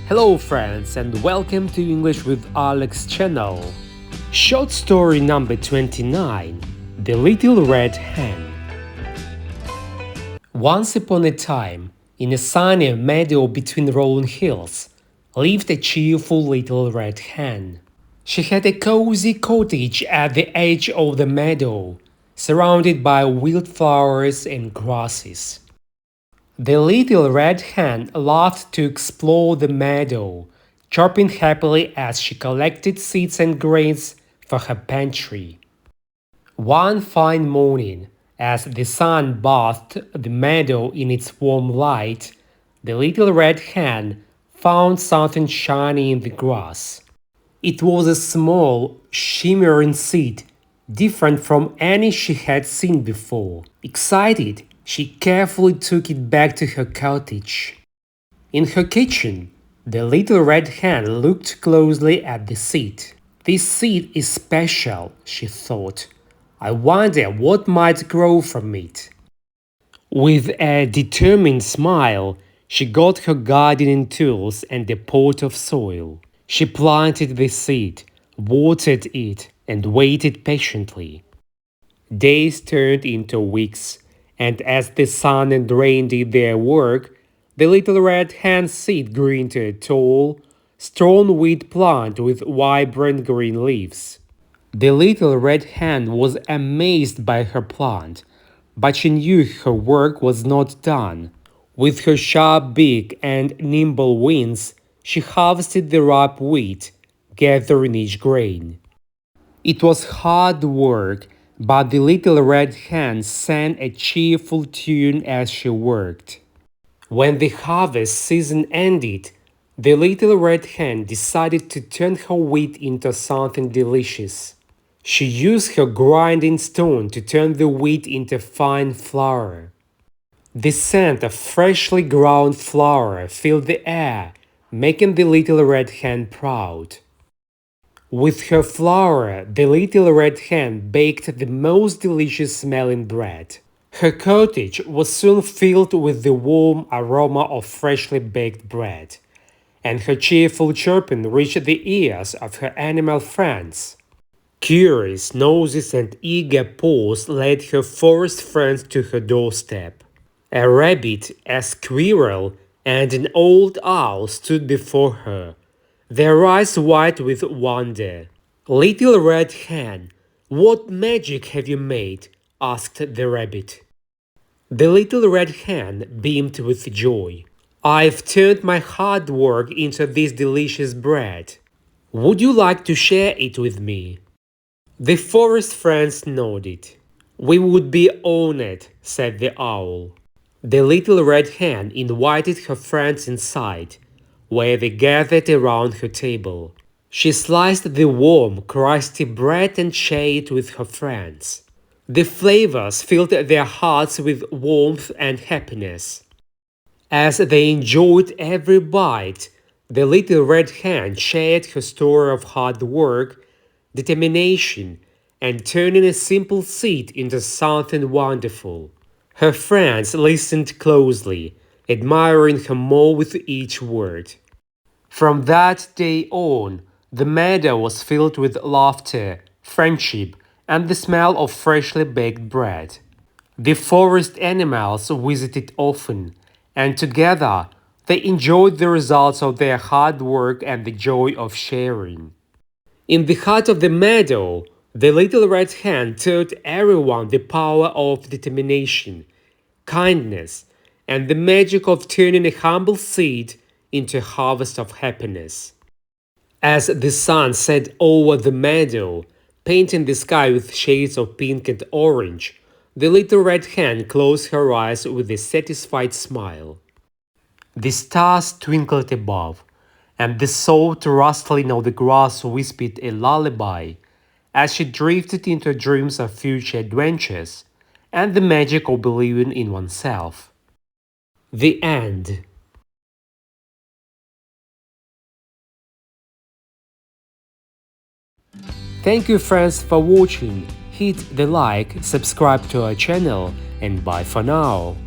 Hello friends and welcome to English with Alex channel. Short story number 29, The Little Red Hen. Once upon a time, in a sunny meadow between rolling hills, lived a cheerful little red hen. She had a cozy cottage at the edge of the meadow, surrounded by wildflowers and grasses. The little red hen loved to explore the meadow, chirping happily as she collected seeds and grains for her pantry. One fine morning, as the sun bathed the meadow in its warm light, the little red hen found something shiny in the grass. It was a small, shimmering seed, different from any she had seen before. Excited, she carefully took it back to her cottage. In her kitchen, the little red hen looked closely at the seed. This seed is special, she thought. I wonder what might grow from it. With a determined smile, she got her gardening tools and a pot of soil. She planted the seed, watered it, and waited patiently. Days turned into weeks, and as the sun and rain did their work, the little red hen seed grew into a tall, strong wheat plant with vibrant green leaves. The little red hen was amazed by her plant, but she knew her work was not done. With her sharp beak and nimble wings, she harvested the ripe wheat, gathering each grain. It was hard work, but the little red hen sang a cheerful tune as she worked. When the harvest season ended, the little red hen decided to turn her wheat into something delicious. She used her grinding stone to turn the wheat into fine flour. The scent of freshly ground flour filled the air, making the little red hen proud. With her flour, the little red hen baked the most delicious smelling bread. Her cottage was soon filled with the warm aroma of freshly baked bread, and her cheerful chirping reached the ears of her animal friends. Curious noses and eager paws led her forest friends to her doorstep. A rabbit, a squirrel, and an old owl stood before her, their eyes wide with wonder. "Little Red Hen, what magic have you made?" asked the rabbit. The little red hen beamed with joy. "I've turned my hard work into this delicious bread. Would you like to share it with me?" The forest friends nodded. "We would be honored," said the owl. The little red hen invited her friends inside, where they gathered around her table. She sliced the warm, crusty bread and shared it with her friends. The flavors filled their hearts with warmth and happiness. As they enjoyed every bite, the little red hen shared her story of hard work, determination, and turning a simple seed into something wonderful. Her friends listened closely, admiring her more with each word. From that day on, the meadow was filled with laughter, friendship, and the smell of freshly baked bread. The forest animals visited often, and together they enjoyed the results of their hard work and the joy of sharing. In the heart of the meadow, the little red hen taught everyone the power of determination, kindness, and the magic of turning a humble seed into a harvest of happiness. As the sun set over the meadow, painting the sky with shades of pink and orange, the little red hen closed her eyes with a satisfied smile. The stars twinkled above, and the soft rustling of the grass whispered a lullaby as she drifted into dreams of future adventures and the magic of believing in oneself. The end. Thank you friends for watching. Hit the like, subscribe to our channel, and bye for now.